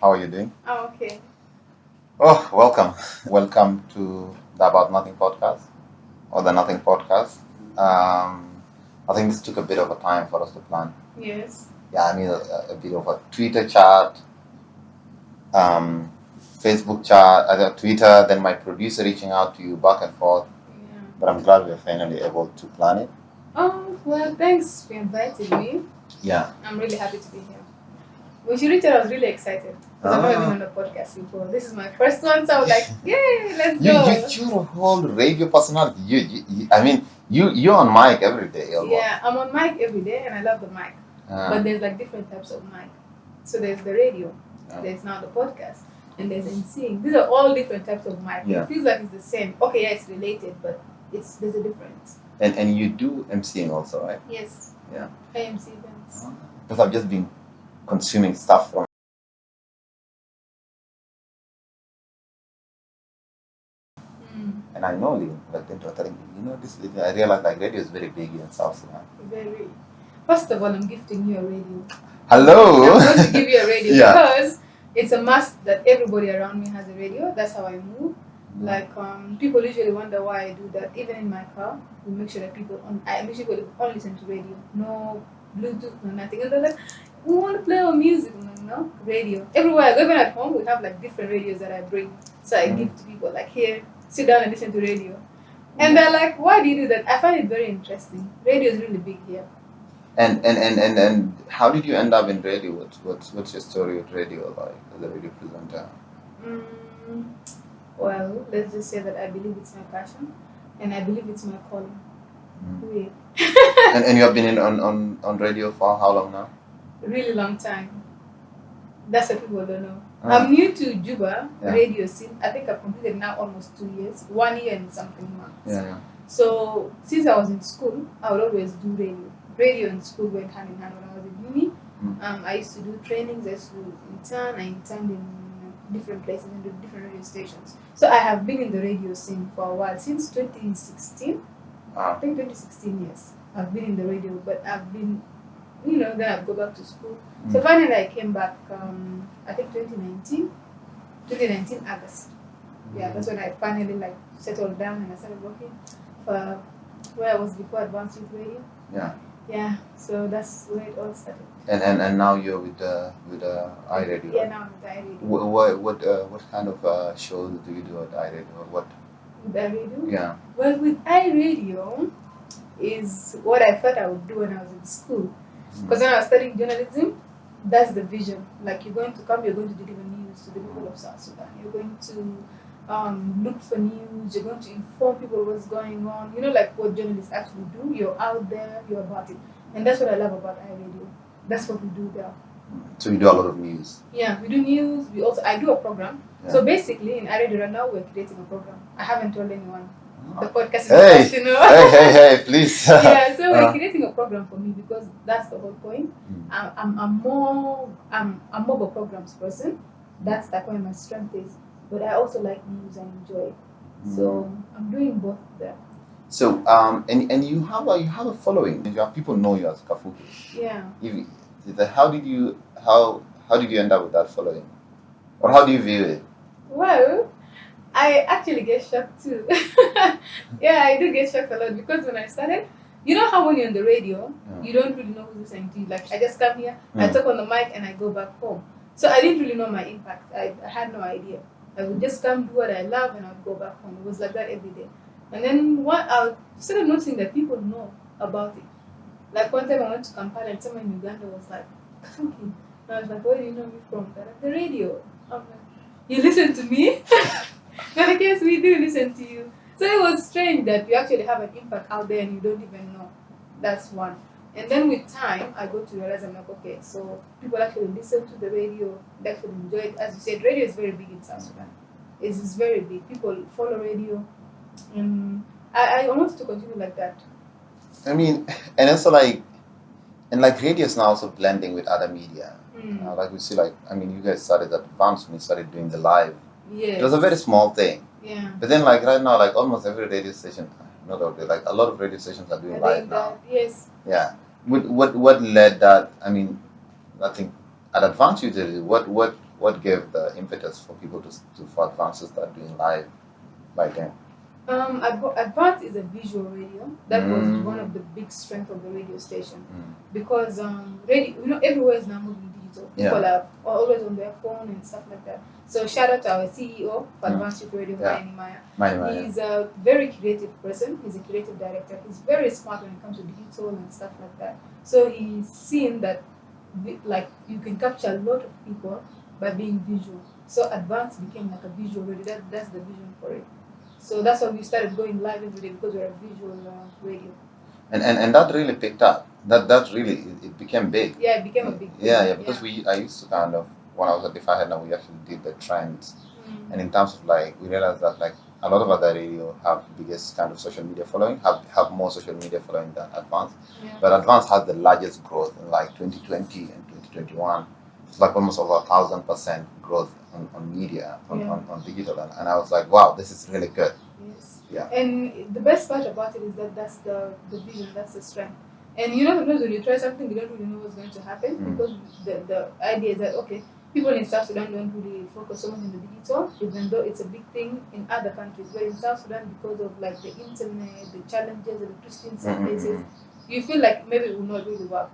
How are you doing? I'm okay. Oh, welcome. Welcome to the About Nothing podcast or the Nothing podcast. I think this took a bit of a time for us to plan. Yes. Yeah, I mean, a bit of a Twitter chat, um, Facebook chat, Twitter, then my producer reaching out to you back and forth. Yeah. But I'm glad we're finally able to plan it. Oh, well, thanks for inviting me. Yeah. I'm really happy to be here. When she reached out, I was really excited because I've never been on a podcast before. This is my first one, so I was like, yay, let's go. You're a whole radio personality. I mean, you're on mic every day. Almost. Yeah, I'm on mic every day and I love the mic. But there's like different types of mic. So there's the radio, there's now the podcast, and there's MCing. These are all different types of mic. Yeah. It feels like it's the same. Okay, yeah, it's related, but there's a difference. And you do MCing also, right? Yes. Yeah. I MC events. Because I've just been consuming stuff from. And I know, like, telling me, this. I realized like radio is very big in South Sudan. Very. First of all, I'm gifting you a radio. Hello. I'm going to give you a radio because it's a must that everybody around me has a radio. That's how I move. Like people usually wonder why I do that. Even in my car, we make sure that I make sure people only listen to radio, no Bluetooth, no nothing. And they're like, we want to play our music. I'm like, no, radio. Everywhere I go, even at home, we have like different radios that I bring. So I give to people like, here, sit down and listen to radio. And they're like, why do you do that? I find it very interesting. Radio is really big here. And how did you end up in radio? What's your story with radio, like as a radio presenter? Well, let's just say that I believe it's my passion, and I believe it's my calling. Weird. and you have been on radio for how long now? A really long time. That's what people don't know. I'm new to Juba radio scene. I think I've completed now almost 2 years, 1 year and something months. Yeah. So since I was in school, I would always do radio. Radio and school went hand in hand when I was in uni. I used to do trainings. I used to intern. I interned in different places and different radio stations. So I have been in the radio scene for a while, since 2016. I think 2016, yes. I've been in the radio, but I've been, then I'd go back to school. So finally I came back, I think 2019 August. Yeah, that's when I finally like settled down and I started working for where I was before Advanced Youth Radio. Yeah, so that's where it all started. And now you're with iRadio. Yeah, now I'm with iRadio. What kind of shows do you do at iRadio, or what? With iRadio? Yeah. Well, with iRadio is what I thought I would do when I was in school. Because when I was studying journalism, that's the vision. Like you're going to deliver news to the people of South Sudan. You're going to look for news. You're going to inform people what's going on. Like what journalists actually do. You're out there. You're about it. And that's what I love about iRadio. That's what we do there. So you do a lot of news. Yeah, we do news. I do a program. Yeah. So basically, in iRadio right now, we're creating a program. I haven't told anyone. The podcast is professional. Hey, please. Yeah, so we're creating a program for me because that's the whole point. I'm more of a programs person. That's like where my strength is. But I also like news. I enjoy it. So I'm doing both there. So and you have a following. People know you as Kafuki. Yeah. How did you end up with that following, or how do you view it? Well, I actually get shocked too. Yeah, I do get shocked a lot because when I started, you know how when you're on the radio, you don't really know who's listening to you. Like I just come here, I talk on the mic, and I go back home. So I didn't really know my impact. I had no idea. I would just come do what I love, and I'd go back home. It was like that every day. And then I started noticing that people know about it. Like one time I went to Kampala and someone in Uganda was like, Kafuki. And I was like, where do you know me from? They're like, the radio. I'm like, you listen to me? They're like, yes, we do listen to you. So it was strange that you actually have an impact out there and you don't even know. That's one. And then with time, I got to realize, I'm like, okay, so people actually listen to the radio, they actually enjoy it. As you said, radio is very big in South Sudan. It's very big. People follow radio. I want to continue like that. I mean, and also like radio is now also blending with other media. Like we see, you guys started at Advance when you started doing the live. Yes. It was a very small thing. Yeah. But then right now, almost every radio station, not all, a lot of radio stations are doing live now. Yes. Yeah. What led that? I think at Advance you did it. What what gave the impetus for people for Advance to start doing live by then? Advance is a visual radio. That was one of the big strengths of the radio station, because radio, everywhere is now moving digital. People are always on their phone and stuff like that. So shout out to our CEO for Advance Youth Radio, Maya. He's a very creative person. He's a creative director. He's very smart when it comes to digital and stuff like that. So he's seen that like you can capture a lot of people by being visual. So Advance became like a visual radio. That's the vision for it. So that's why we started going live every day, because we're a visual radio. And that really picked up. That really it became big. Yeah, it became a big thing. Yeah, because I used to kind of, when I was at Defy Head, now we actually did the trends, and in terms of like, we realized that like a lot of other radio have biggest kind of social media following, have more social media following than Advance, but Advance has the largest growth in like 2020 and 2021. It's like almost over 1,000% growth on media, on digital, and I was like, wow, this is really good. Yes. Yeah. And the best part about it is that that's the vision, that's the strength. And sometimes when you try something, you don't really know what's going to happen, because the idea is that, okay, people in South Sudan don't really focus so much on the digital, even though it's a big thing in other countries. But in South Sudan, because of like the internet, the challenges, electricity in some places, you feel like maybe it will not really work.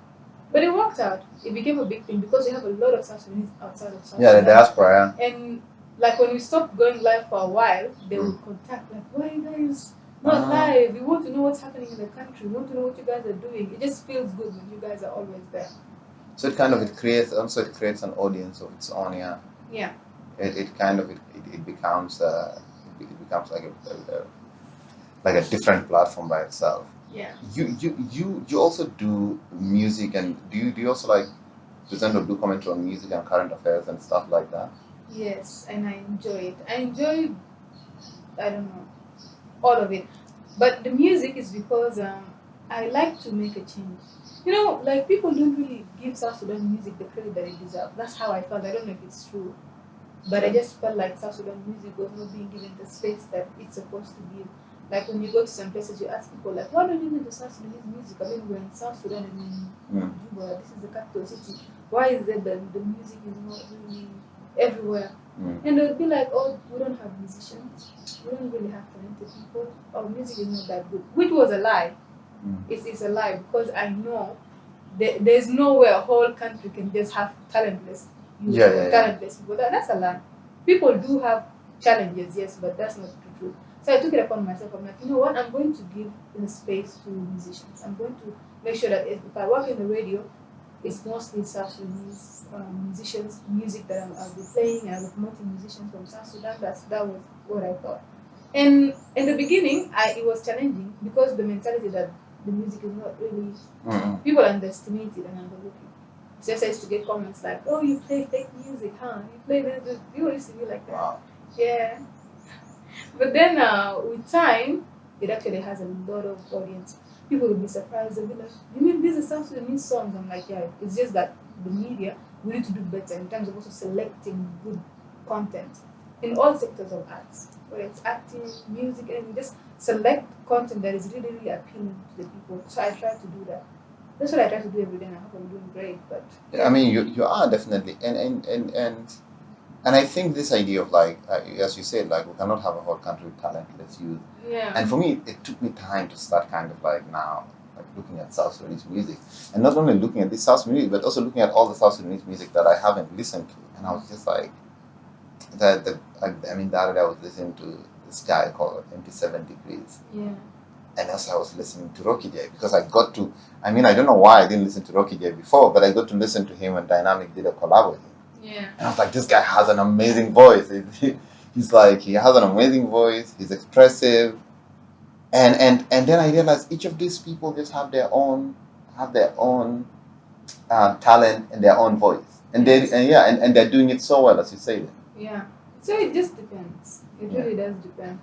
But it worked out. It became a big thing because we have a lot of South Sudanese outside of South Sudan. Yeah, the diaspora. And like when we stopped going live for a while, they would contact like, why are you guys not live? We want to know what's happening in the country. We want to know what you guys are doing. It just feels good when you guys are always there. So it creates an audience of its own. Yeah. Yeah. It becomes like a different platform by itself. Yeah. You also do music, and do you also like present or do commentary on music and current affairs and stuff like that? Yes, and I enjoy it. I don't know, all of it. But the music is because I like to make a change. Like people don't really give South Sudan music the credit that it deserves. That's how I felt. I don't know if it's true, but I just felt like South Sudan music was not being given the space that it's supposed to give. Like when you go to some places, you ask people like, why don't you listen to South Sudanese music? I mean, we're in South Sudan and in Juba. This is the capital city. Why is it that the music is not really everywhere? And they'll be like, oh, we don't have musicians. We don't really have talented people. Our music is not that good. Which was a lie. It's a lie, because I know there's no way a whole country can just have talentless youth, talentless people. That's a lie. People do have challenges, yes, but that's not the truth. So I took it upon myself. I'm like, you know what? I'm going to give the space to musicians. I'm going to make sure that if I work in the radio, it's mostly South Sudanese musicians, music that I'll be playing, and I'll be promoting musicians from South Sudan. That was what I thought. And in the beginning, it was challenging, because the mentality that the music is not really, people underestimate it and overlook it. So I used to get comments like, oh, you play fake music, huh? You play this. People used to be like that. Wow. Yeah. But then with time, it actually has a lot of audience. People will be surprised. They'll be like, you mean these are South Sudanese songs? I'm like, yeah, it's just that the media, we need to do better in terms of also selecting good content in all sectors of arts, whether it's acting, music, and we just select content that is really, really appealing to the people. So I try to do that. That's what I try to do every day, and I hope I'm doing great. But I mean, you are definitely, and I think this idea of like, as you said, like we cannot have a whole country with talentless youth. Yeah. And for me, it took me time to start kind of like now, like looking at South Sudanese music, and not only looking at this South Sudanese music, but also looking at all the South Sudanese music that I haven't listened to. And I was just like, the other day I was listening to this guy called 7 Degrees. Yeah. And also I was listening to Rocky J, because I don't know why I didn't listen to Rocky J before, but I got to listen to him when Dynamic did a collab with him. Yeah. And I was like, this guy has an amazing voice. He's like, he has an amazing voice. He's expressive. And then I realized each of these people just have their own talent and their own voice. And they're doing it so well, as you say. Yeah. So it just depends. It really does depend.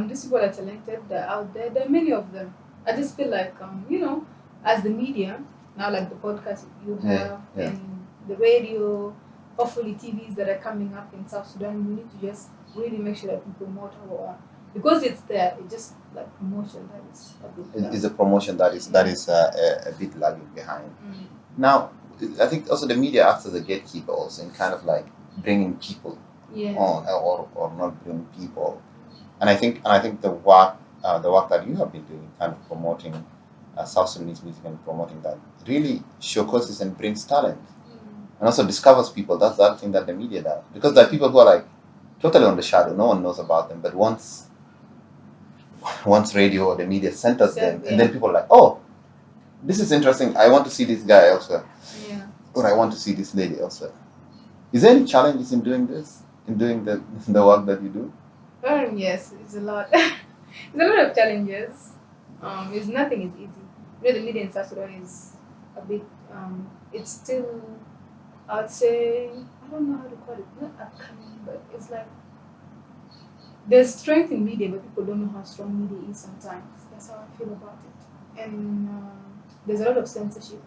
These people are talented. They're out there. There are many of them. I just feel like, as the media, now like the podcast you have and the radio, hopefully TVs that are coming up in South Sudan, we need to just really make sure that we promote our own. Because it's there, it's just like promotion that is a bit It's a promotion that is a bit lagging behind. Now, I think also the media acts as a gatekeeper also in kind of like bringing people on or not bringing people. And I think the work that you have been doing, kind of promoting South Sudanese music and promoting that, really showcases and brings talent and also discovers people. That's the other thing that the media does, because there are people who are like totally on the shadow. No one knows about them, but once radio or the media centers them, and then people are like, oh, this is interesting. I want to see this guy elsewhere. Yeah. Or I want to see this lady elsewhere. Is there any challenges in doing this? In doing the work that you do? Yes, it's a lot. It's a lot of challenges. It's nothing is easy. You know, the media in South Sudan is a bit. It's still, I'd say, I don't know how to call it. Not upcoming, but it's like there's strength in media, but people don't know how strong media is sometimes. That's how I feel about it. And there's a lot of censorship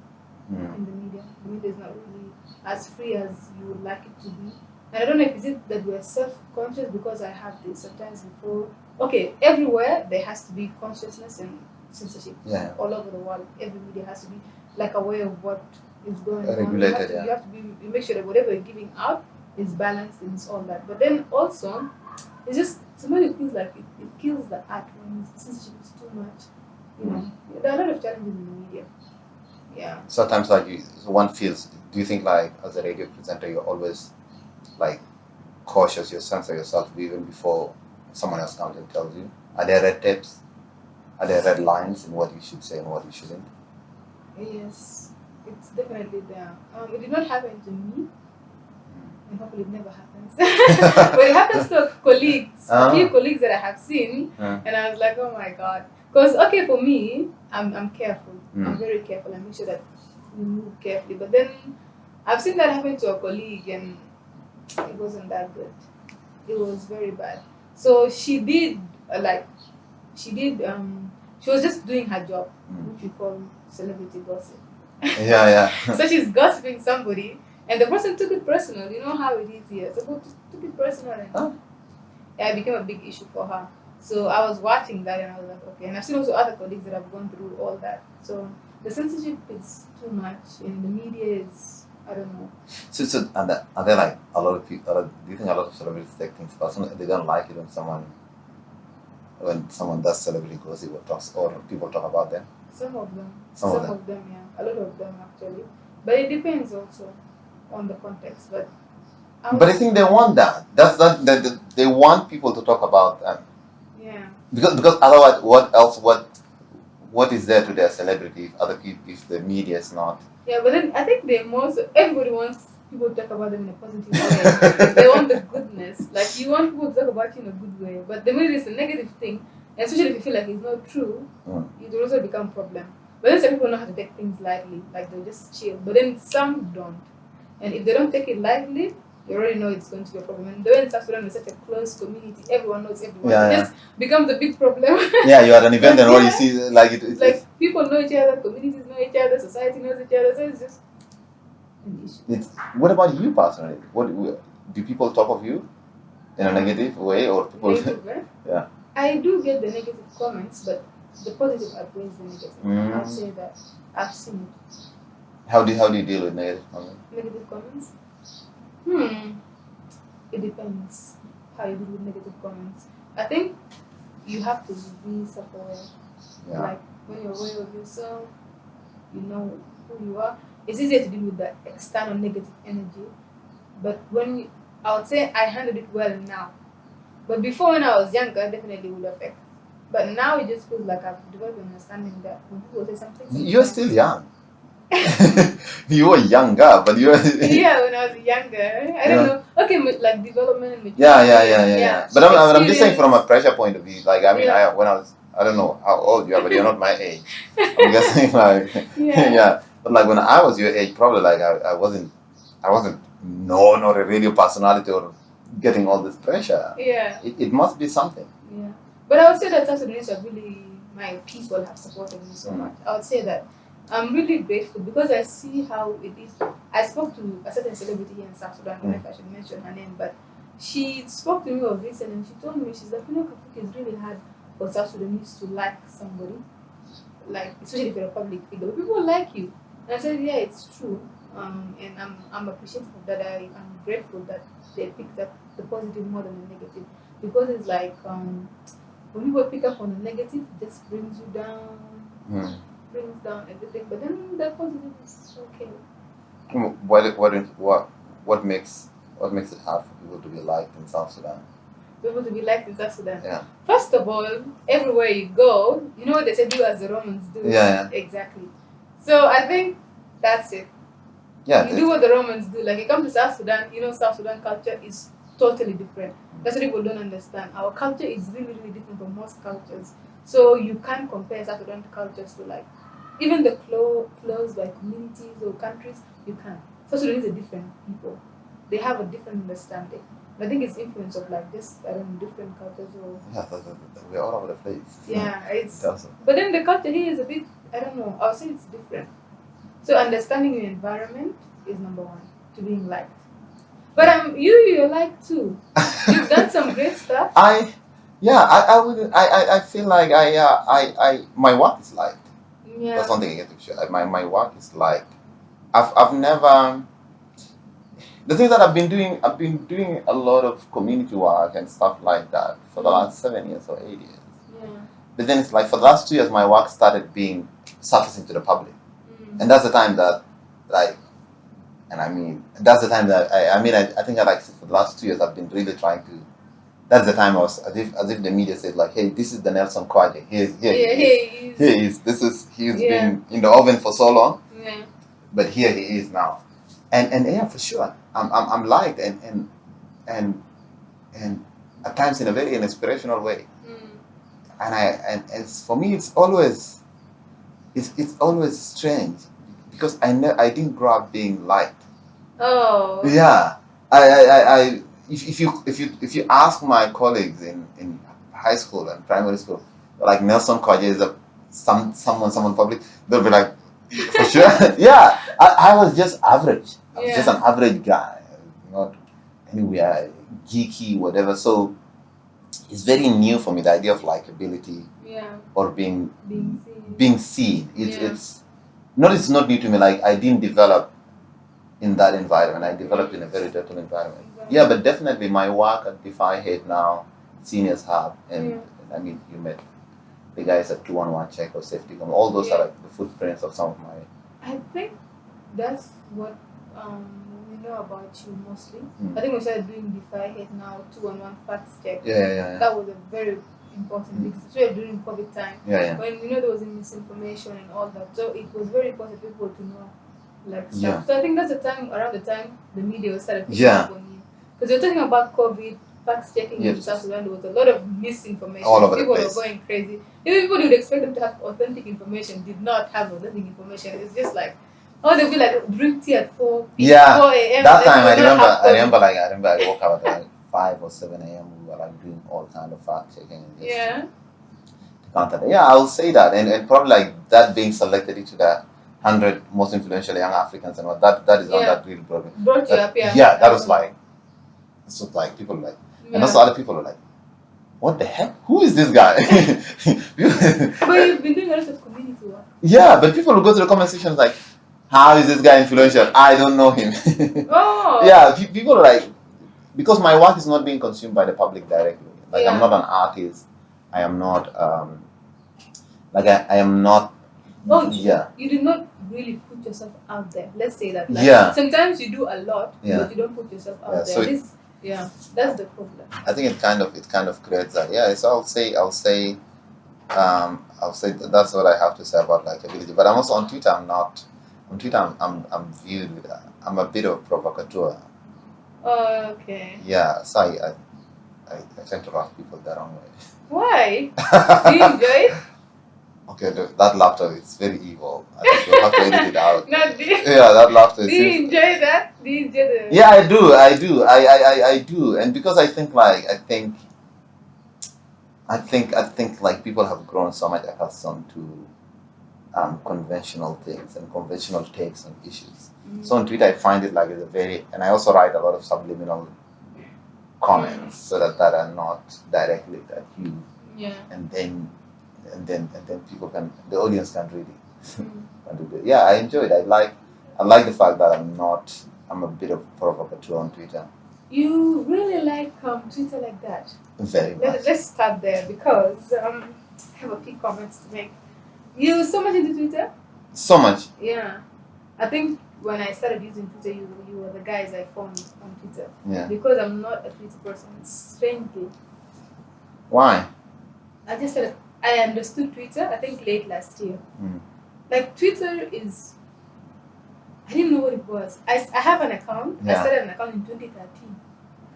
in the media. The media is not really as free as you would like it to be. And I don't know if it's it that we're self-conscious, because I have this sometimes before. Okay, everywhere there has to be consciousness and censorship. Yeah. All over the world, every media has to be like aware of what is going on. Regulated, You have to be, you make sure that whatever you're giving out is balanced and it's all that. But then also, it's just somebody feels like it kills the art when censorship is too much. You know, there are a lot of challenges in the media. Yeah. Sometimes, like one feels. Do you think, like, as a radio presenter, you're always like cautious? You censor yourself even before someone else comes and tells you? Are there red tapes? Are there red lines in what you should say and what you shouldn't? Yes, it's definitely there. It did not happen to me, and hopefully it never happens. But it happens to colleagues, a few colleagues that I have seen, and I was like, oh my god. Because okay, for me, I'm careful. I'm very careful. I make sure that we move carefully. But then I've seen that happen to a colleague, and it wasn't that good. It was very bad. So she did she was just doing her job, which we call celebrity gossip. Yeah. So she's gossiping somebody, and the person took it personal. You know how it is here. So took it personal, and it became a big issue for her. So I was watching that, and I was like, okay. And I've seen also other colleagues that have gone through all that. So the censorship is too much, and the media is, I don't know. So are there like a lot of people? Do you think a lot of celebrities take things personally? They don't like it when someone does celebrity gossip or people talk about them? Some of them, yeah, a lot of them actually. But it depends also on the context. But I think they want that. They want people to talk about them. Yeah. Because otherwise, what is there to their celebrity if the media is not? Yeah, but then I think everybody wants people to talk about them in a positive way. They want the goodness. Like, you want people to talk about you in a good way. But the minute it's a negative thing, especially if you feel like it's not true, it will also become a problem. But then some people know how to take things lightly. Like, they'll just chill. But then some don't. And if they don't take it lightly, you already know it's going to be a problem. And when South Sudan is such a close community, everyone knows everyone. It just becomes a big problem. Yeah, you are an event and all you see, like it's like people know each other, communities know each other, society knows each other, so it's just an issue. What about you personally? What do people talk of you in a negative way, or people? Negative way? Yeah. I do get the negative comments, but the positive outweighs the negative. I'll say that. I've seen it. How do you deal with negative comments? Negative comments? It depends how you deal with negative comments. I think you have to be self-aware. Yeah. Like, when you're aware of yourself, you know who you are. It's easier to deal with the external negative energy. But I would say I handled it well now. But before, when I was younger, definitely would affect. But now it just feels like I've developed an understanding that when people say something, you're still young. You were younger, but you're. Yeah, when I was younger, I don't know. Okay, like development and maturity. Yeah. But I'm just saying from a pressure point of view. Like, I mean, I don't know how old you are, but you're not my age. I'm guessing like yeah. But like when I was your age, probably like I wasn't known or a radio personality or getting all this pressure. Yeah. It must be something. Yeah. But I would say that South Sudanese are really, my people have supported me so much. I would say that I'm really grateful because I see how it is. I spoke to a certain celebrity here in South Sudan, I don't know if I should mention her name, but she spoke to me of this and she told me, she's like, Kafuki, it's really hard for South Sudanese to like somebody, like, especially if you're a public figure. People like you. And I said, yeah, it's true. And I'm appreciative of that. I'm grateful that they picked up the positive more than the negative, because it's like when people pick up on the negative, it just brings you down, brings down everything. But then the positive is okay. What makes it hard for people to be liked in South Sudan? People to be liked in South Sudan. Yeah. First of all, everywhere you go, you know what they say, do as the Romans do. Yeah. Exactly. So I think that's it. Yeah. You do what the Romans do. Like you come to South Sudan, you know South Sudan culture is totally different. That's what people don't understand. Our culture is really, really different from most cultures. So you can't compare South Sudan cultures to like even the close by communities or countries. You can't. South Sudan is a different people. They have a different understanding. I think it's influence of like just different cultures or we're all over the place. Yeah, it's awesome. But then the culture here is a bit I'll say it's different. So understanding your environment is number one to being liked. But you're liked too. You've done some great stuff. I feel like my work is liked. Yeah. That's one thing I get to share. My work is liked. I've never. The thing that I've been doing a lot of community work and stuff like that for the last 7 years or 8 years. Yeah. But then it's like for the last 2 years, my work started being surfacing to the public, and that's the time that that's the time that I think for the last 2 years I've been really trying to. That's the time I was as if the media said like, hey, this is the Nelson Kwaje. He's been in the oven for so long. Yeah. But here he is now, and yeah, for sure, I'm liked and at times in a very inspirational way, and it's for me it's always strange because I didn't grow up being liked. Oh. Yeah, if you ask my colleagues in high school and primary school, like Nelson Kwaje is someone public, they'll be like, for sure. Yeah, I was just average. I was just an average guy, not anywhere geeky, whatever. So it's very new for me, the idea of likability, or being seen. It's not new to me. Like I didn't develop in that environment. I developed in a very dirty environment. Yeah, but definitely my work at Defy Hate now, seniors have, and I mean you met the guys at 211 check or safety come. All those are like the footprints of some of my. I think that's what we know about you mostly. I think we started doing Defy Hate now, 211 facts check. Yeah. That was a very important thing, especially during COVID time. Yeah. When there was misinformation and all that, so it was very important for people to know like stuff. Yeah. So I think that's around the time the media started picking up on you, because you're talking about COVID. Facts checking in South Sudan, there was a lot of misinformation. All over people the place. Were going crazy. Even people would expect them to have authentic information, did not have authentic information. It's just like, they'll be like, drink tea at 4 a.m. That time I remember I woke up at like 5 or 7 a.m. We were like doing all kind of fact checking. And I'll say that, and probably like that being selected into the 100 most influential young Africans and what that is not that really problem. Brought you up, that was like. So like people like, and also other people are like, what the heck? Who is this guy? But you've been doing a lot of community work. Yeah, but people will go to the comment section like, how is this guy influential? I don't know him. Oh. Yeah, people are like, because my work is not being consumed by the public directly. Like I'm not an artist. I am not. I am not. Oh, yeah. You did not really put yourself out there. Let's say that. Like, sometimes you do a lot, but you don't put yourself out there. So that's the problem. I think it kind of creates that. Yeah, so I'll say that's what I have to say about likability. But I'm also on Twitter. I'm viewed with I'm a bit of a provocateur. Oh, okay. Yeah, so I tend to rub people the wrong way. Why? Do you enjoy it? Okay, that laughter is very evil. I think you'll have to edit it out. Yeah, that laughter is. Do you enjoy that? Do you enjoy the? Yeah, I do. I do, and because I think like people have grown so much accustomed to conventional things and conventional takes on issues. So on Twitter, I find it like it's a very, and I also write a lot of subliminal comments so that are not directly at you. Yeah. And then people the audience can really. Yeah, I enjoy it. I I like the fact that I'm a bit of provocateur on Twitter. You really like Twitter like that? Very much. Let's start there because I have a few comments to make. You so much into Twitter? So much. Yeah. I think when I started using Twitter, you were the guys I found on Twitter. Yeah. Because I'm not a Twitter person, strangely. Why? I just said I understood Twitter, I think late last year. Like Twitter is, I didn't know what it was. I have an account. Yeah. I started an account in 2013.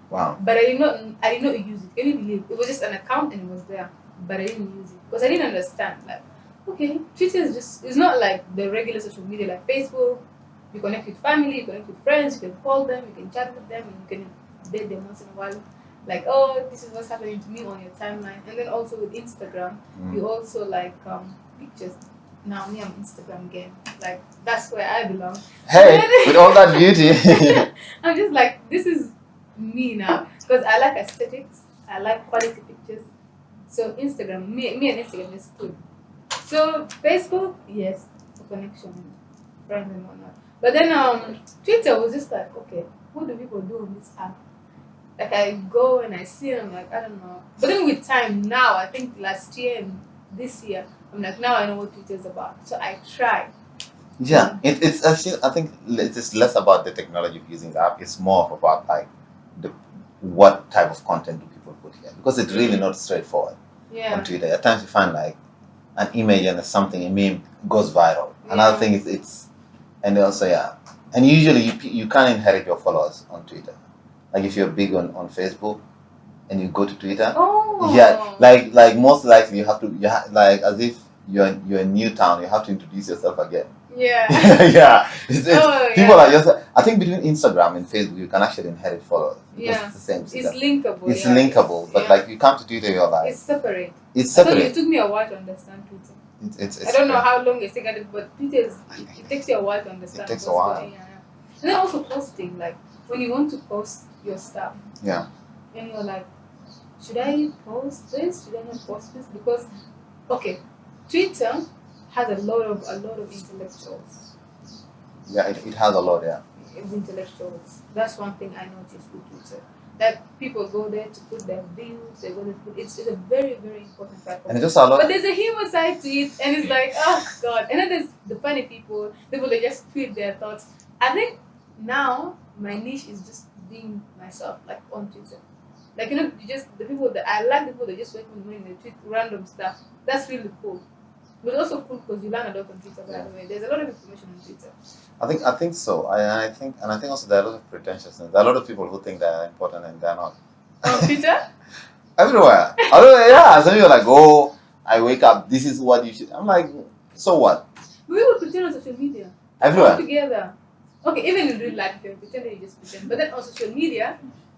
Wow. But I did not use it. Can you believe? It was just an account and it was there. But I didn't use it. Because I didn't understand. Like, okay, Twitter is just, it's not like the regular social media like Facebook. You connect with family, you connect with friends, you can call them, you can chat with them, and you can date them once in a while. Like, oh, this is what's happening to me on your timeline. And then also with Instagram, you also like pictures. Now me, I'm Instagram game. Like, that's where I belong. Hey, with all that beauty. I'm just like, this is me now. Because I like aesthetics. I like quality pictures. So Instagram, me and Instagram is good. So Facebook, yes, for connection, friends and whatnot. But then Twitter was just like, okay, what do people do on this app? Like I go and I see them, like I don't know. But then with time now, I think last year and this year, I'm like, now I know what Twitter is about. So I try. Yeah, it's actually, I think it's less about the technology of using the app. It's more about like what type of content do people put here, because it's really not straightforward. Yeah. On Twitter, at times you find like an image and something, a meme goes viral. Another thing is it's, and also and usually you can't inherit your followers on Twitter. Like if you're big on Facebook and you go to Twitter, like most likely you have to, like as if you're in Newtown, you have to introduce yourself again. Yeah. Yeah. People are just, I think between Instagram and Facebook you can actually inherit followers. Yeah. It's the same system. It's linkable. It's linkable, but like you come to Twitter, you're like, it's separate. It's separate. It took me a while to understand Twitter. It's I don't know how long it's taken, but Twitter it takes you a while to understand. It takes a while. And then also posting, like when you want to post your stuff. Yeah. And you're like, should I post this? Should I not post this? Because okay, Twitter has a lot of intellectuals. Yeah, it has a lot, yeah. Intellectuals. That's one thing I noticed with Twitter. That people go there to put their views, they go there to put, it's a very, very important platform. And it's just a lot. But there's a human side to it, and it's like, oh god. And then there's the funny people that just tweet their thoughts. I think now my niche is just being myself, like on Twitter. Like you just the people that I like, the people that just wake up in the morning and tweet random stuff. That's really cool. But it's also cool because you learn a lot on Twitter. By the way, there's a lot of information on Twitter. I think so. I think also there are a lot of pretentiousness. There are a lot of people who think they are important and they're not. On Twitter? Everywhere. Yeah. Some people are like, oh, I wake up. This is what you should. I'm like, so what? We will pretend on social media. Everywhere. All together. Okay, even in real life, you're pretending, you just pretend. But then on social media,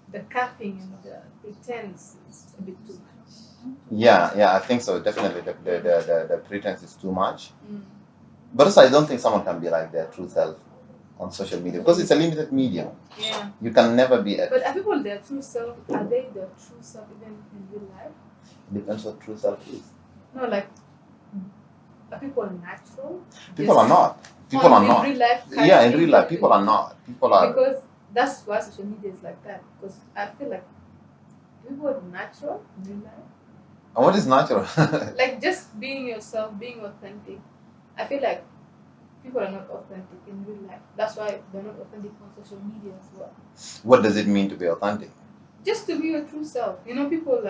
the capping and the pretense is a bit too much. Yeah, I think so. Definitely, the pretense is too much. But also, I don't think someone can be like their true self on social media because it's a limited medium. Yeah. You can never be. But are people their true self? Are they their true self even in real life? It depends what true self is. No, like, are people natural? People are not. People are not. In real life, yeah, in real life, people are not. People are. Because that's why social media is like that. Because I feel like people are natural in real life. And what is natural? Like just being yourself, being authentic. I feel like people are not authentic in real life. That's why they're not authentic on social media as well. What does it mean to be authentic? Just to be your true self. You know, people,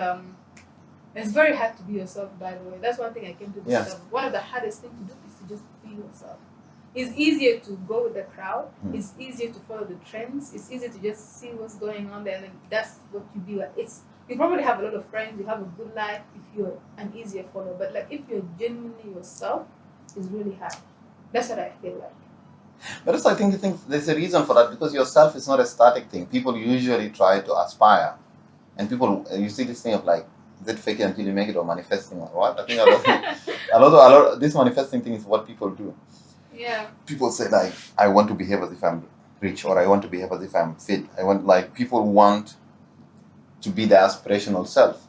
it's very hard to be yourself, by the way. That's one thing I came to discover. One of the hardest things to do is to just be yourself. It's easier to go with the crowd. It's easier to follow the trends. It's easier to just see what's going on there, and then that's what you be like. You probably have a lot of friends. You have a good life if you're an easier follower. But like if you're genuinely yourself, it's really hard. That's what I feel like. But also, I think there's a reason for that because yourself is not a static thing. People usually try to aspire, and people you see this thing of like, is it fake it until you make it or manifesting or what? I think a lot of this manifesting thing is what people do. Yeah. People say like, I want to behave as if I'm rich, or I want to behave as if I'm fit. People want to be their aspirational self.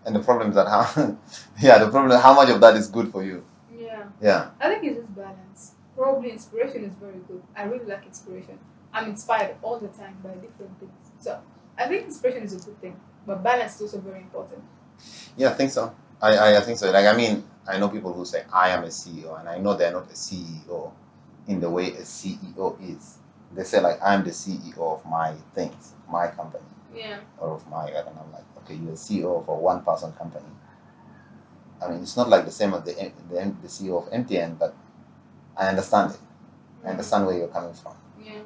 And the problem is that how much of that is good for you. Yeah. Yeah. I think it's just balance. Probably inspiration is very good. I really like inspiration. I'm inspired all the time by different things. So I think inspiration is a good thing, but balance is also very important. Yeah, I think so. I think so. Like, I mean, I know people who say, I am a CEO, and I know they're not a CEO in the way a CEO is. They say, like, I'm the CEO of my things, my company, Yeah. or of my, and I'm like, okay, you're a CEO of a one person company. I mean, it's not like the same as the CEO of MTN, but I understand it. I understand where you're coming from. Yeah.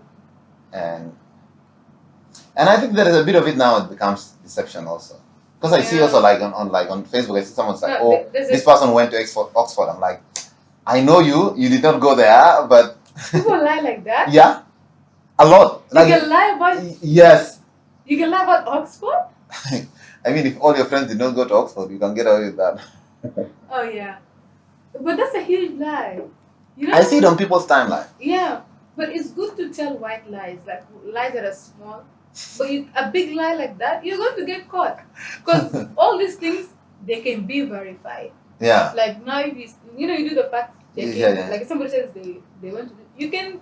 And I think there is a bit of it now. It becomes deception also, because I see also like on Facebook, I see someone's like, No, oh, this person went to Oxford. I'm like, I know you did not go there, but people lie like that. Yeah, a lot. You can lie about. Yes. You can lie about Oxford. I mean, if all your friends did not go to Oxford, you can get away with that. Oh yeah, but that's a huge lie. You know. I see it on people's timeline. Yeah, but it's good to tell white lies, like lies that are small. But a big lie like that, you're going to get caught. Because all these things, they can be verified. Yeah. Like now, if you do the fact checking. Yeah. Like if somebody says they want to do, you can.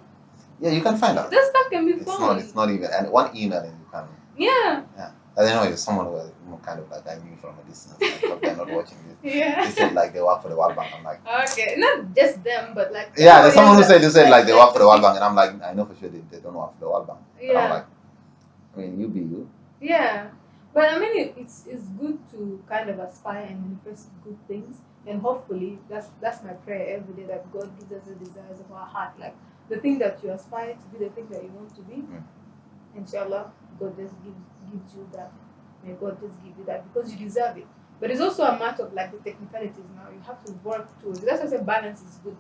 Yeah, you can find out. That stuff can be found. It's not even, and one email and you can. Yeah. Yeah. I don't know, it's someone who kind of like I knew from a distance. I hope they're not watching this. Yeah. They said like they work for the World Bank. I'm like, okay, not just them, but like. Yeah, there's someone who said like they work for the World Bank, and I'm like, I know for sure they don't work for the World Bank. Yeah. And I'm like, I mean, you be you. Yeah, but I mean, it's good to kind of aspire and manifest good things, and hopefully that's my prayer every day, that God gives us the desires of our heart, like the thing that you aspire to be, the thing that you want to be. Inshallah, God just gives you that. May God just give you that because you deserve it. But it's also a matter of like the technicalities now. You have to work towards it. That's why I say balance is good.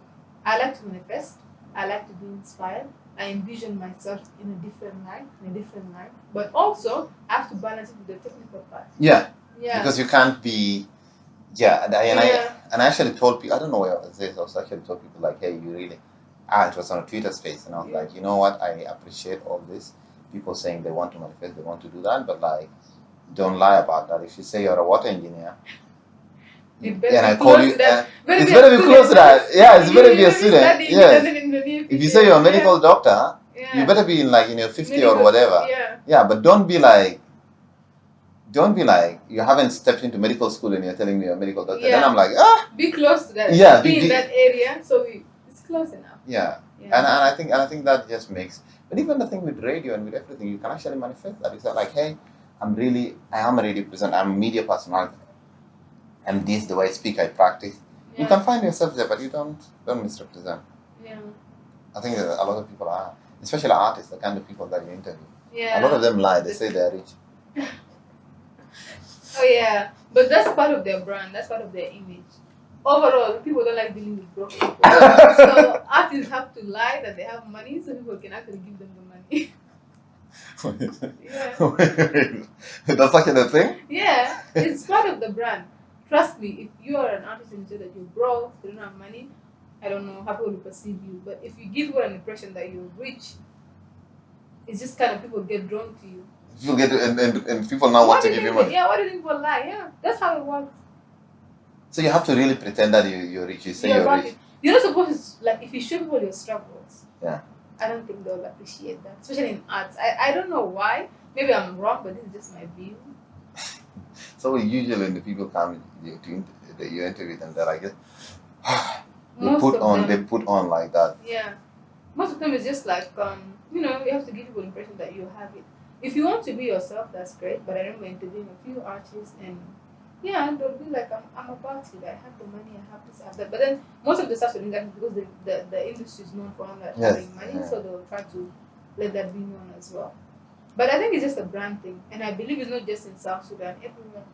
I like to manifest. I like to be inspired. I envision myself in a different light. But also, I have to balance it with the technical part. Yeah. Yeah. Because you can't be. Yeah, and I actually told people, I don't know where I was this. I was actually told people like, hey, you really. It was on a Twitter space, and I was like, you know what? I appreciate all this. People saying they want to manifest, they want to do that, but like, don't lie about that. If you say you're a water engineer, and I call you, it's better be close to that. Yeah, it's better be a student. Yes. If you say you're a medical doctor, you better be in like 50 or whatever. Yeah, but don't be like you haven't stepped into medical school and you're telling me you're a medical doctor. Then I'm like, be close to that. Yeah, be in that area, so it's close enough. Yeah. And I think that just makes. But even the thing with radio and with everything, you can actually manifest that. It's like, hey, I am a radio presenter. I'm a media personality, and this is the way I speak. I practice. Yeah. You can find yourself there, but you don't misrepresent. Yeah. I think that a lot of people are, especially artists, the kind of people that you interview. Yeah. A lot of them lie. They say they're rich. Oh yeah, but that's part of their brand. That's part of their image. Overall, people don't like dealing with broke people. So artists have to lie that they have money so people can actually give them the money. Yeah. That's actually a thing? Yeah, it's part of the brand. Trust me, if you are an artist and you say that you're broke, you don't have money, I don't know how people will perceive you. But if you give people an impression that you're rich, it's just kind of people get drawn to you. People get and people now want to give you money. Yeah, what do you think people lie? Yeah, that's how it works. So you have to really pretend that you're rich. You say you're rich. You're not supposed to, like, if you show people your struggles. Yeah. I don't think they'll appreciate that, especially in arts. I don't know why. Maybe I'm wrong, but this is just my view. So usually when the people come to you interview them, they're like, they put on like that. Yeah. Most of them is just like, you have to give people the impression that you have it. If you want to be yourself, that's great. But I remember interviewing a few artists, and they'll be like, I'm about it. I have the money, I have this, I have that. But then most of the stuff will get because the industry is known for having money, so they'll try to let that be known as well. But I think it's just a brand thing, and I believe it's not just in South Sudan, everywhere.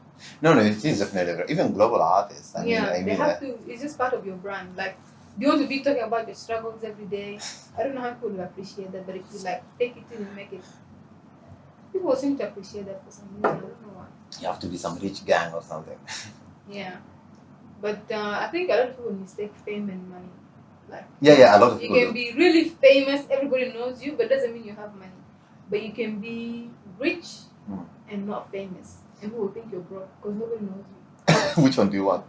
No, it is definitely even global artists. They have to. It's just part of your brand. Like, do you want to be talking about your struggles every day? I don't know how people will appreciate that, but if you like take it in and make it, people seem to appreciate that for some reason. I don't know why. You have to be some rich gang or something. Yeah, but I think a lot of people mistake fame and money. Like, a lot of people. You can be really famous, everybody knows you, but doesn't mean you have money. But you can be rich and not famous, and people will think you're broke because nobody knows you. Which one do you want?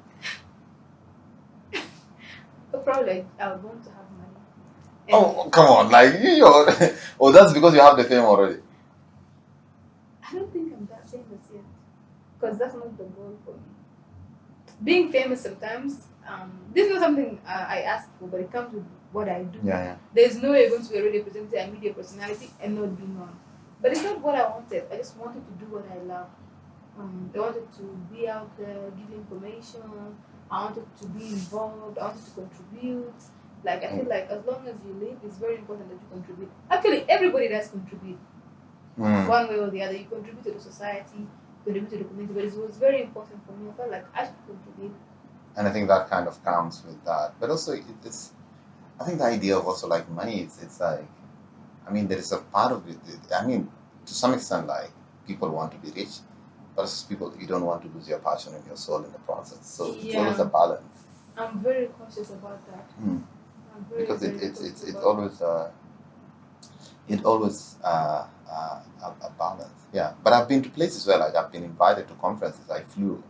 But probably I would want to have money. And Oh, come on, like you're. Oh, that's because you have the fame already. I don't think I'm that famous yet, because that's not the goal for me. Being famous sometimes, this is not something I asked for, but it comes with what I do. Yeah. There's no way you're going to be a radio presenter and media personality and not be known. But it's not what I wanted. I just wanted to do what I love. I wanted to be out there, give information. I wanted to be involved. I wanted to contribute. Like, I feel like as long as you live, it's very important that you contribute. Actually, everybody does contribute. One way or the other. You contribute to the society, contribute to the community, but it was very important for me. I felt like I should contribute. And I think that kind of comes with that. But also, it's. I think the idea of also like money, it's like, I mean, there is a part of it. I mean, to some extent, like people want to be rich, but as people, you don't want to lose your passion and your soul in the process. So it's always a balance. I'm very conscious about that. I'm very, because very it's always a balance. Yeah, but I've been to places where like I've been invited to conferences. I flew,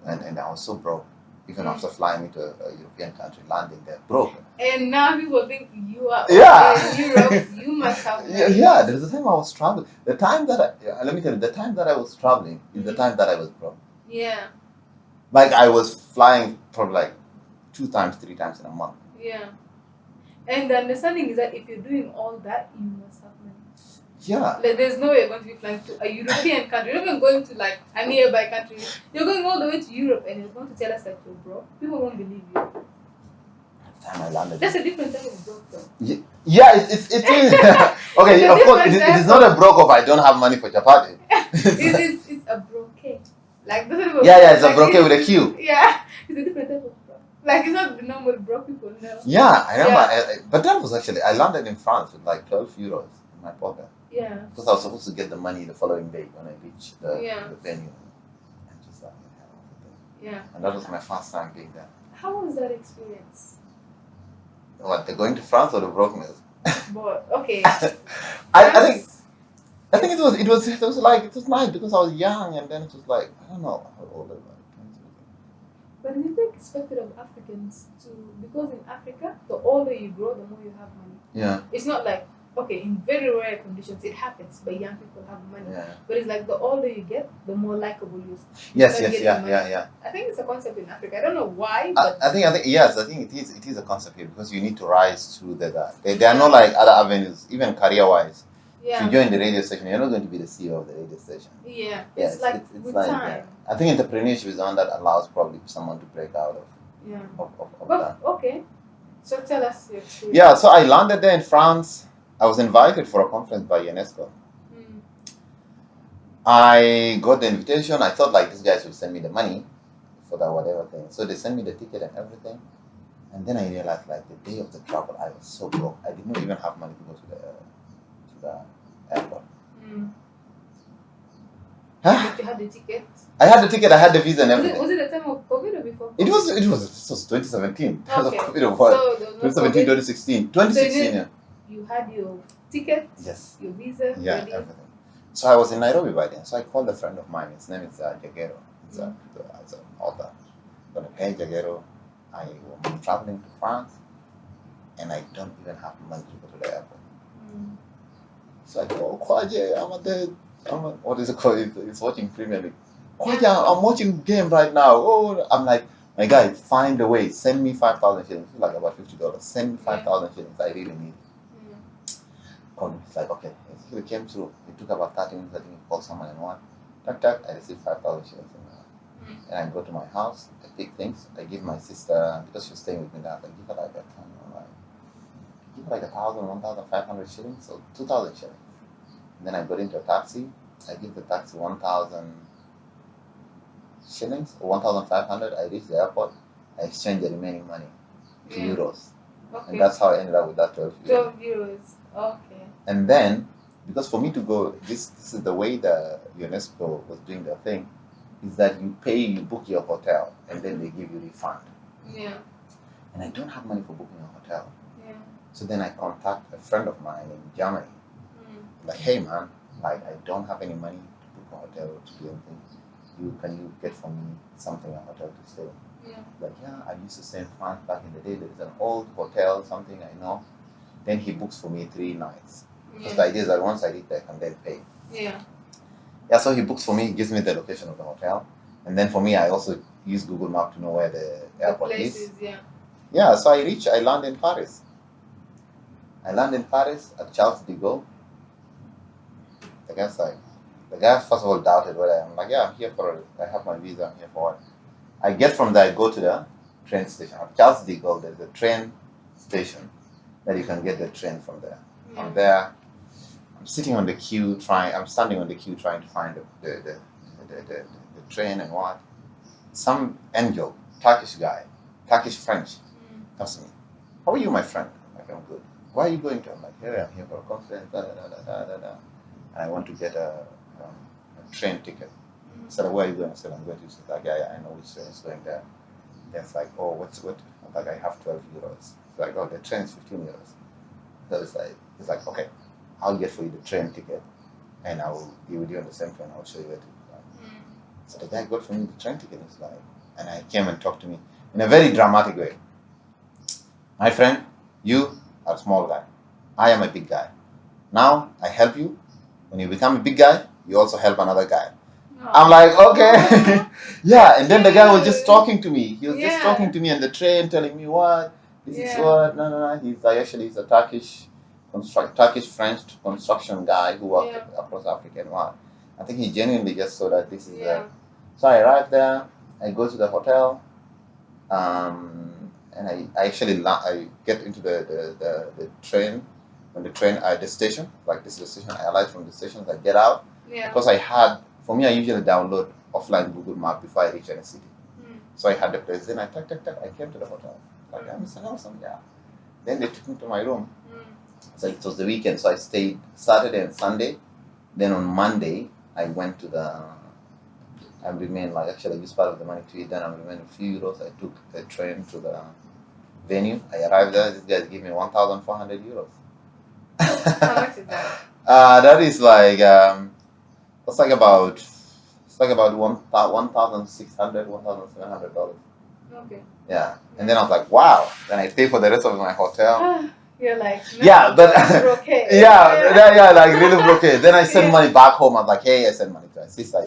and I was so broke. Even after flying into a European country, landing there, broke. And now people think you are in Europe, you must have money. Yeah, there was a time I was traveling. The time that let me tell you, the time that I was traveling is the time that I was broke. Yeah. Like I was flying probably like 2 times, 3 times in a month. Yeah. And the understanding is that if you're doing all that, you must have money. Yeah. Like, there's no way you're going to be flying to a European country. You're not even going to like a nearby country. You're going all the way to Europe and you're going to tell us that you're broke. People won't believe you. The time I landed. That's a different type of broke though. Yeah, it is. Okay, of course, it is not a broke of I don't have money for chapati. It's a broke. Like, yeah, it's like, a broke with a Q. Yeah, it's a different type of broke. Like, it's not the normal broke people, no. Yeah, I remember. But that was actually, I landed in France with like 12 euros in my pocket. Yeah. Because I was supposed to get the money the following day when I reached the venue. And just like, yeah. And that was my first time being there. How was that experience? What, the going to France or the brokenness? But, okay. I think it was nice because I was young and then it was like, I don't know how old I was. But is it expected of Africans to, because in Africa, the older you grow, the more you have money. Yeah. It's not like, okay, in very rare conditions it happens, but young people have money. Yeah. But it's like the older you get, the more likable you Yes, yeah. I think it's a concept in Africa. I don't know why, but I think it is a concept here because you need to rise through that. There are no like other avenues, even career-wise. Yeah. If you join the radio station, you're not going to be the CEO of the radio station. Yeah. It's like with time. I think entrepreneurship is the one that allows probably someone to break out of. Yeah. Of that. Okay. So tell us your experience. Yeah, so I landed there in France. I was invited for a conference by UNESCO. I got the invitation. I thought like these guys would send me the money for that whatever thing. So they sent me the ticket and everything. And then I realized like the day of the travel, I was so broke. I did not even have money to go to the airport. Huh? But you had the ticket? I had the ticket, I had the visa and everything. Was it the time of COVID or before COVID? This was 2017. Okay. Was COVID of what? So 2017, 2016. 2016, so you had your ticket, yes, your visa, yeah, ready. Everything. So I was in Nairobi by then. So I called a friend of mine. His name is Jagero. He's an author. But hey, Jagero, I'm traveling to France and I don't even have money to go to the airport. So I go, Kwaje, what is it called? It's watching Premier League. Kwaje, I'm watching game right now. Oh, I'm like, my guy, find a way. Send me 5,000 shillings. It's like about $50. Send me 5,000 shillings. I really need it. Called him. He's like, okay. He came through. It took about 30 minutes. I think he called someone and one. I received 5,000 shillings. And I go to my house. I pick things. I give my sister, because she was staying with me now, I give her like give her like 1,000, 1,500 shillings. So 2,000 shillings. And then I got into a taxi. I give the taxi 1,000 shillings or 1,500. I reach the airport. I exchange the remaining money to euros. Okay. And that's how I ended up with that 12 euros. 12 euros. Okay. And then, because for me to go, this is the way the UNESCO was doing their thing, is that you book your hotel, and then they give you refund. Yeah. And I don't have money for booking a hotel. Yeah. So then I contact a friend of mine in Germany. Like, hey man, like I don't have any money to book a hotel or to do anything. Can you get for me something, a hotel to stay in? Yeah. Like, yeah, I used to stay in France back in the day. There is an old hotel, something I know. then he books for me 3 nights. Because Yeah. the idea is that once I reach there, I can then pay. Yeah. Yeah, so he books for me, he gives me the location of the hotel. And then for me, I also use Google Map to know where the airport is. Places, yeah. Yeah, so I land in Paris. I land in Paris at Charles de Gaulle. The guy first of all doubted whether I'm like, yeah, I'm here for it. I have my visa, I'm here for it. I get from there, I go to the train station. At Charles de Gaulle, there's a train station that you can get the train from there. Yeah. I'm there. I'm standing on the queue trying to find the train and what. Some angel, Turkish guy, Turkish French, comes to me. How are you, my friend? I'm like, I'm good. Where are you going to? I'm like, I'm here for a conference, And I want to get a train ticket. I said, where are you going? I said, I'm going to. She's like, yeah, I know which train is going there. Then it's like, oh, what? I'm like, I have 12 euros. It's like, oh, the train is 15 euros. So it's like, okay, I'll get for you the train ticket, and I will be with you on the same train. I'll show you where to go. So the guy got for me the train ticket. It's like, and I came and talked to me in a very dramatic way. My friend, you are a small guy. I am a big guy. Now I help you. When you become a big guy, you also help another guy. I'm like, okay. Yeah, and then the guy was just talking to me. He was just talking to me on the train, telling me what, this is what, no. He's a Turkish French construction guy who worked across Africa and what. I think he genuinely just saw that this is So I arrived there, I go to the hotel, and I get into the train, the station, like this is the station, I alight from the station, I get out. Yeah. Because for me, I usually download offline Google Map before I reach any city. So I had the place. Then I came to the hotel. Like, Mr. Nelson, yeah. Then they took me to my room. So it was the weekend, so I stayed Saturday and Sunday. Then on Monday, I went to I remained, like, actually I used part of the money to eat. Then I remained a few euros. I took the train to the venue. I arrived there. This guy gave me 1,400 euros. How much is that? That is like it's like about $1,600, $1,700. Okay. Yeah, and then I was like, wow. Then I pay for the rest of my hotel. You're like, no, yeah, but okay. yeah, like really okay. Then I send money back home. I'm like, hey, I send money to my sister. I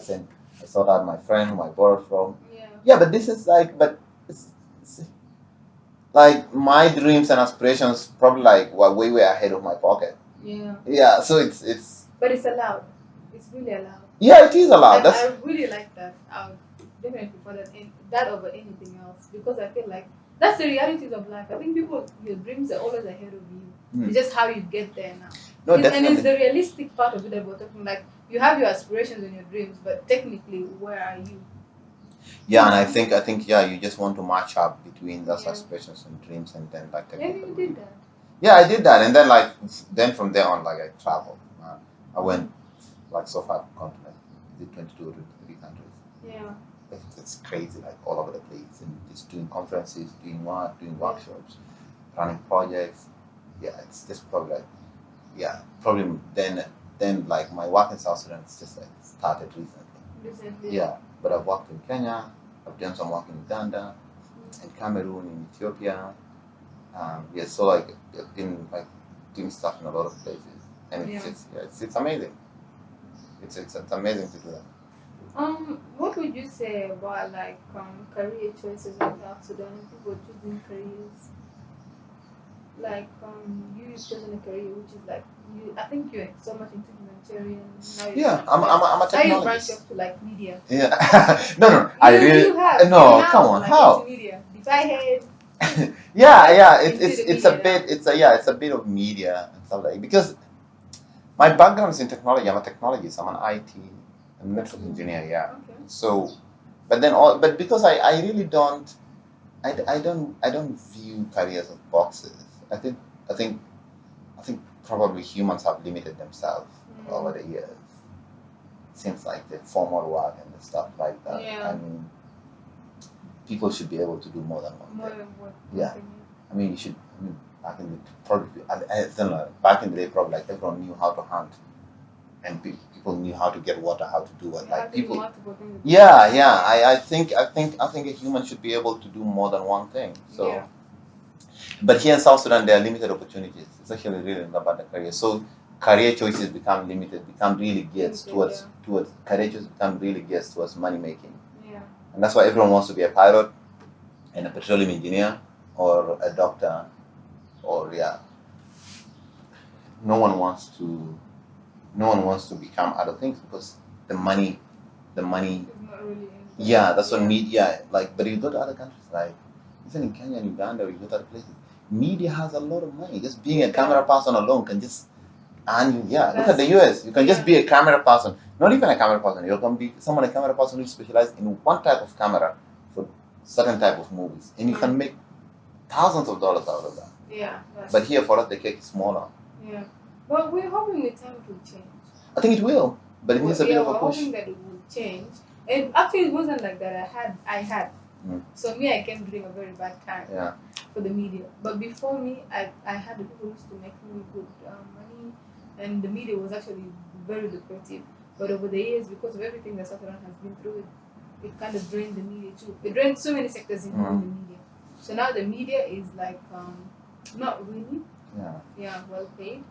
sought out my friend whom I borrowed from. Yeah, but this is like, it's like my dreams and aspirations probably like were way ahead of my pocket. Yeah. Yeah, so it's. But it's allowed. It's really allowed. Yeah, it is allowed. I really like that. I would definitely prefer that over anything else, because I feel like that's the realities of life. I think your dreams are always ahead of you. It's just how you get there now. No, definitely. And it's the realistic part of it that we're talking. Like, you have your aspirations and your dreams, but technically, where are you? Yeah, and I think you just want to match up between those aspirations and dreams, and then like technically. Yeah, you did that. Yeah, I did that, and then from there on, like, I traveled. I went like so far continent. Is it 22 or 23 countries? Yeah. It's crazy, like all over the place, and just doing conferences, doing workshops, running projects. Yeah, it's just probably then like my work in South Sudan is just like started recently. Yeah, but I've worked in Kenya, I've done some work in Uganda, in Cameroon, in Ethiopia. So like I've been like doing stuff in a lot of places, and it's amazing. It's amazing to do that. What would you say about like career choices in South Sudan? People choosing careers, like you choosing a career which is like I think you're so much into humanitarian. I'm a technologist. Now you branch up to like media. Yeah, no, I really come on, like, how? Into media. If I had. It's a bit of media and stuff like, because my background is in technology. I'm a technologist. I'm an IT and network engineer. Yeah. Okay. So, but because I really don't view careers as boxes. I think probably humans have limited themselves over the years. Seems like the formal work and the stuff like that. Yeah. I mean, people should be able to do more than one thing. Yeah. I mean, you should. Back in the day, probably like everyone knew how to hunt, and people knew how to get water, how to do it. Like people. I think a human should be able to do more than one thing. So, But here in South Sudan, there are limited opportunities. It's actually really not about the career. So career choices become limited, become really geared towards career choices become really geared towards money making. Yeah. And that's why everyone wants to be a pilot and a petroleum engineer or a doctor or no one wants to become other things because the money It's not really that's what media like. But you go to other countries like even in Kenya and Uganda, or you go to other places, media has a lot of money. Just being a camera person alone can just and look at the US. You can just be a camera person, not even a camera person. You can be a camera person who specializes in one type of camera for certain type of movies, and you can make thousands of dollars out of that. Yeah. But here for us, the cake is smaller. Yeah. Well, we're hoping with time it will change. I think it will, but it needs a bit of a push. We're hoping that it will change. And actually, it wasn't like that. I had. So me, I came during a very bad time for the media. But before me, I had the people who used to make really good money, and the media was actually very lucrative. But over the years, because of everything that South Sudan has been through, it kind of drained the media too. It drained so many sectors in the media. So now the media is like not really well paid.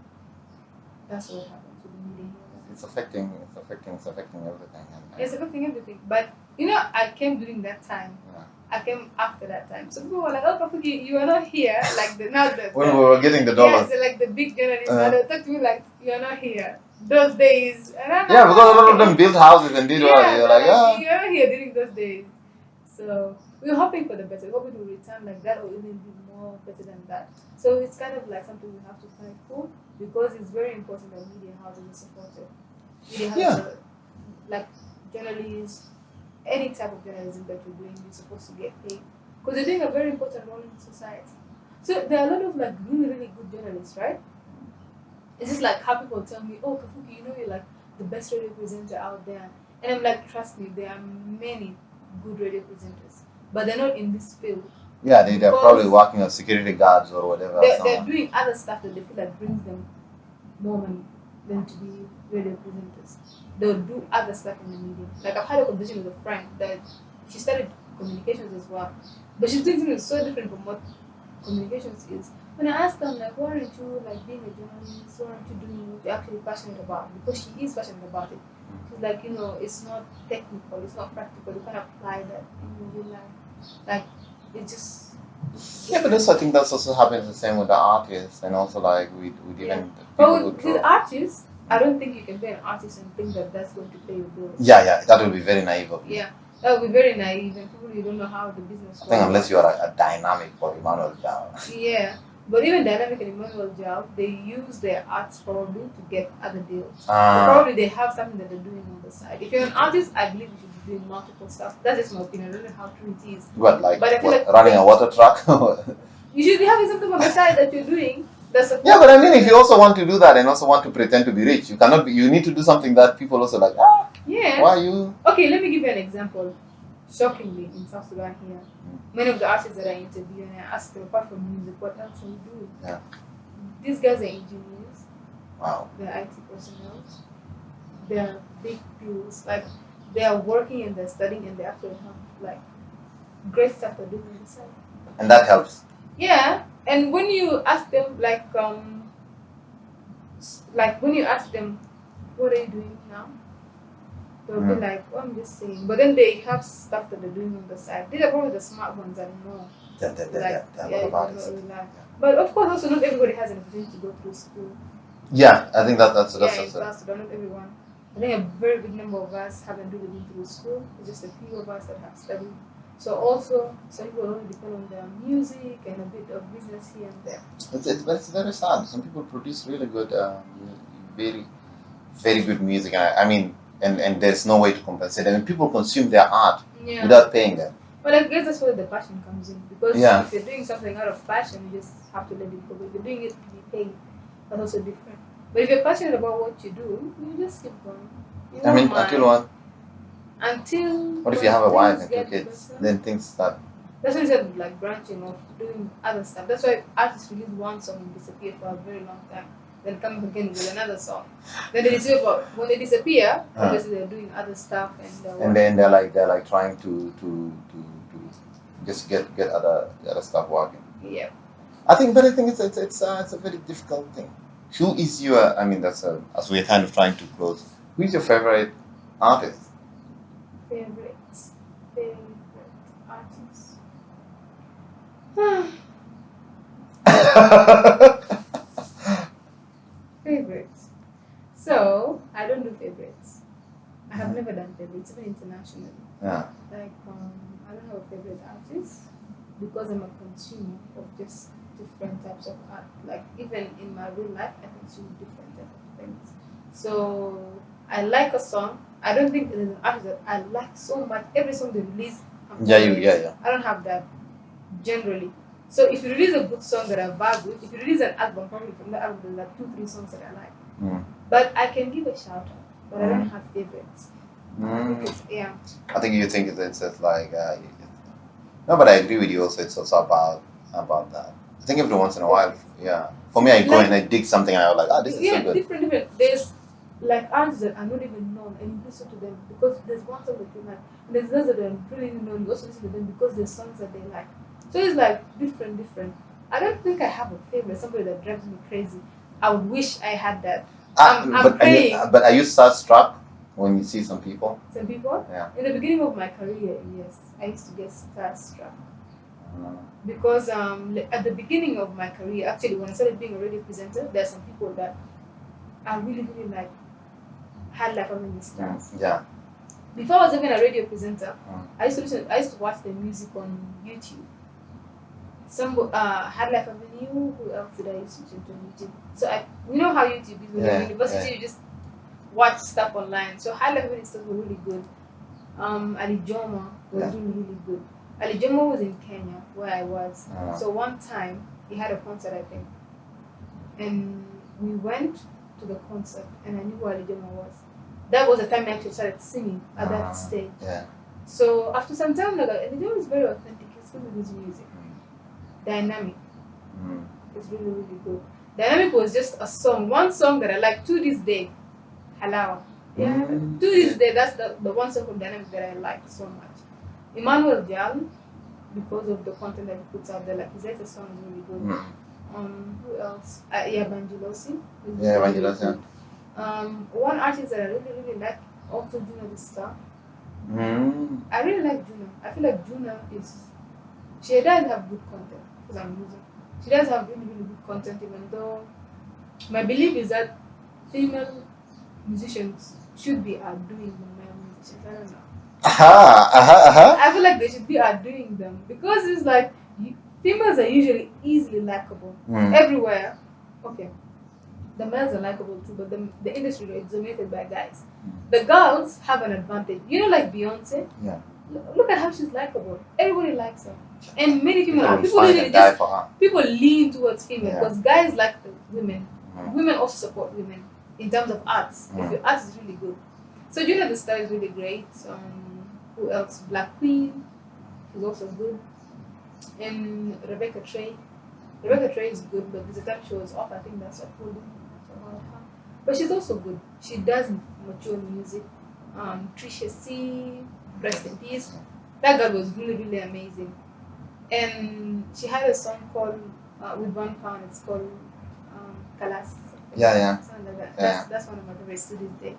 That's what happened to the media here. It's affecting everything. It's affecting everything. But I came during that time. I came after that time. So people were like, "Oh, Kafuki, you are not here." Like when we were getting the dollars. Yeah, so like the big journalists, they talk to me like, "You are not here." Those days, and I'm because a lot of them built houses and did what you're like, you are not here during those days. So we were hoping for the better, hoping to return like that or even be more better than that. So it's kind of like something we have to fight for because it's very important that media houses are supported. Media houses, like journalists, any type of journalism that you're doing, you're supposed to get paid because they're doing a very important role in society. So there are a lot of like really, really good journalists, right? It's just like how people tell me, "Oh, Kafuki, you're like the best radio presenter out there," and I'm like, trust me, there are many good radio presenters, but they're not in this field. Yeah, they're probably working as security guards or whatever. They're doing other stuff that they feel like brings them more money than to be radio presenters. They'll do other stuff in the media. Like I've had a conversation with a friend that she studied communications as well, but she's doing something so different from what communications is. When I asked them like, why aren't you like being a journalist? Why aren't you doing what you're actually passionate about? Because she is passionate about it. She's like, it's not technical, it's not practical. You can apply that in your real life. Like, it just. Yeah, but I think that's also happens the same with the artists, and also like with even. But with artists, I don't think you can be an artist and think that that's going to pay your bills. Yeah, that would be very naive of you. Yeah, that would be very naive, and people you don't know how the business works. I think unless you are a dynamic or Emmanuel Jao. Yeah. But even Dynamic and Emmanuel Jao, they use their arts probably to get other deals. Probably they have something that they're doing on the side. If you're an artist, I believe you should be doing multiple stuff. That's just my opinion. I don't know how true it is. But I feel like running a water truck? You should be having something on the side that you're doing. Yeah, but I mean, if you also want to do that and also want to pretend to be rich, you cannot be. You need to do something that people also like. Yeah. Why are you? Okay, let me give you an example. Shockingly, in South Sudan here, many of the artists that I interview and I ask them, apart from music, what else are you doing? Yeah. These guys are engineers. Wow. They're IT personnel. They're big deals. Like, they are working and they're studying and they actually have, like, great stuff to do on the side. And that helps. Yeah. And when you ask them, when you ask them, what are you doing now? They'll be like, oh, I'm just saying. But then they have stuff that they're doing on the side. These are probably the smart ones I know. But of course, also not everybody has an opportunity to go through school. Yeah, I think that's in South Sudan, not everyone. I think a very big number of us haven't really been through school. It's just a few of us that have studied. So also, some people only depend on their music and a bit of business here and there. It's very sad. Some people produce really good, very, very good music. I mean, and there's no way to compensate them. And people consume their art without paying them. But I guess that's where the passion comes in. Because if you're doing something out of passion, you just have to let it go. But if you're doing it to be paid, that's also different. But if you're passionate about what you do, you just keep going. Until what? Until. What if you have a wife and 2 kids? Better? Then things start. That's why I said like branching off, doing other stuff. That's why artists release one song and disappear for a very long time. Then come again with another song. Then they disappear. But when they disappear, obviously they're doing other stuff and then they're like trying to just get other stuff working. Yeah. but I think it's a very difficult thing. Who is your? I mean, as we're kind of trying to close. Who is your favorite artist? Favorite artist. Favorites. So I don't do favorites. I have never done favorites, even internationally. Yeah. Like I don't have a favorite artist because I'm a consumer of just different types of art. Like even in my real life, I consume different types of things. So I like a song. I don't think there's an artist that I like so much. Every song they release, Yeah. I don't have that generally. So if you release a good song that I vibe with, if you release an album, probably from the album there's like 2-3 songs that I like. But I can give a shout out, but I don't have favorites. I think it's, yeah. I think you think it's just like no, but I agree with you. Also, it's also about that. I think every once in a while, yeah. For me, I go and I dig something, and I'm like, this is so good. different. There's like artists that are not even known, and you listen to them because there's one song that you like, and there's others that are really known. You also listen to them because there's songs that they like. So it's like different. I don't think I have a favorite, somebody that drives me crazy. I would wish I had that. But are you starstruck when you see some people? Some people? Yeah. In the beginning of my career, yes, I used to get starstruck. Because at the beginning of my career, actually, when I started being a radio presenter, there are some people that I really like had like many stars. Yeah. Before I was even a radio presenter, I used to watch the music on YouTube. Some had Life Avenue. Who else did I used to listen to on YouTube? So you know how YouTube is when you're in university, you just watch stuff online. So High Life Avenue stuff was really good. Ali Joma was really good. Ali Joma was in Kenya where I was. So one time he had a concert, I think, and we went to the concert, and I knew who Ali Joma was. That was the time I actually started singing at that stage. Yeah. So after some time, like Ali Joma is very authentic. He's good with his music. Dynamic. It's really good. Dynamic was just a song, one song that I like to this day. Halawa. Yeah. To this day, that's the one song from Dynamic that I like so much. Emmanuel Dial, because of the content that he puts out there, like his latest song is really good. Who else? Banjilosi. Yeah, Banjilosi. One artist that I really like, also Juna the Star. I really like Juna. I feel like Juna she does have good content because I'm using. She does have really good content, even though my belief is that female musicians should be outdoing the male musicians. I don't know. I feel like they should be outdoing them because it's like females are usually easily likable everywhere. Okay, the males are likable too, but the industry is dominated by guys. The girls have an advantage. You know, like Beyonce. Yeah. Look at how she's likable. Everybody likes her, and many people people lean towards female because guys like the women. Women also support women in terms of arts. If your art is really good, so Juna the Star is really great. Who else? Black Queen is also good, and Rebecca Trey. Rebecca Trey is good, but the time she was off, I think that's what pulled it. But she's also good. She does mature music. Trisha C. Rest in peace. That girl was really amazing, and she had a song called with £1. It's called Kalas. Something like that. That's one of my favorites to this day.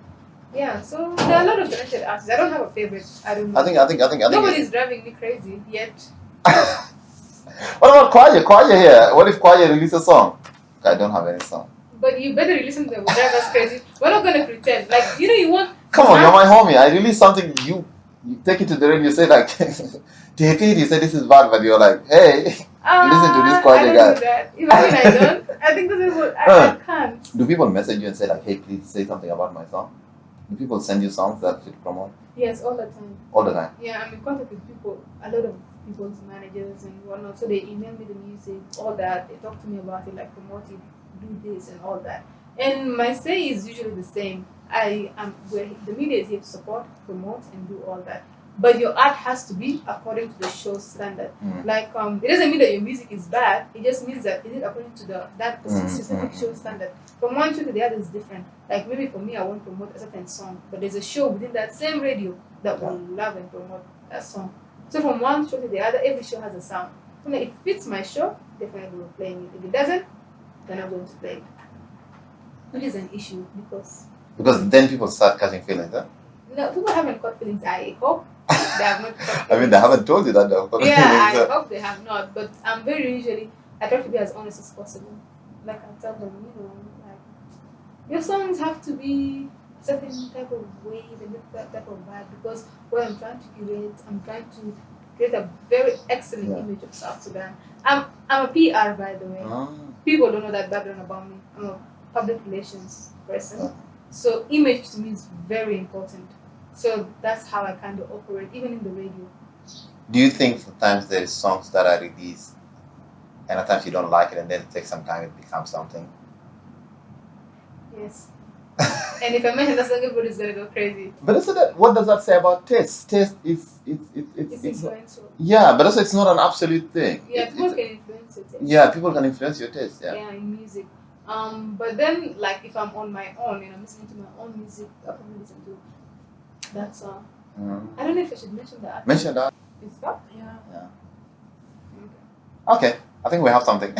Yeah, so there are a lot of talented artists. I don't have a favorite. I don't know. I think nobody's driving me crazy yet. What about Kwaye? Kwaye here. What if Kwaye releases a song? I don't have any song. But you better listen to them. Will drive us crazy. We're not gonna pretend. Like you want. Come on, you're my homie. I release something. You take it to the radio. You say like, you say this is bad, but you're like, hey, listen to this Kwaye guy. I don't do that. Even when I don't, I think this is what I can't. Do people message you and say like, hey, please say something about my song? Do people send you songs that you promote? Yes, all the time. All the time? Yeah, I'm in contact with people, a lot of people's managers and whatnot. So they email me the music, all that. They talk to me about it, like promote it, do this and all that. And my say is usually the same. Where the media is here to support, promote, and do all that. But your art has to be according to the show standard. Like it doesn't mean that your music is bad. It just means that it is according to that specific show standard. From one show to the other is different. Like maybe for me, I won't promote a certain song, but there's a show within that same radio that will love and promote that song. So from one show to the other, every show has a sound. If it fits my show, definitely we're playing it. If it doesn't, then I'm going to play it. It is an issue because then people start catching feelings, huh? no, people haven't caught feelings. I hope they have not caught feelings. I mean, they haven't told you that they've caught Yeah, feelings. I hope they have not. But I'm very usually I try to be as honest as possible. Like I tell them, like your songs have to be a certain type of way, that type of vibe, because what I'm trying to curate, I'm trying to create a very excellent Yeah. image of South Sudan. I'm a PR, by the way. Oh. People don't know that background about me. I'm a public relations person. Oh. So image to me is very important. So that's how I kind of operate, even in the radio. Do you think sometimes there is songs that are released and at times you don't like it and then it takes some time it becomes something? Yes. And if I mention that song, everybody's gonna go crazy. But isn't that, what does that say about taste? Taste is It's influential. yeah, but also it's not an absolute thing. Yeah, people can influence your taste. Yeah, people can influence your taste. Yeah. Yeah, in music. But then, like, if I'm on my own and I'm listening to my own music, I'll probably listen to that song. I don't know if I should mention that. Mention that. Is that? Yeah. Yeah. Okay. I think we have something.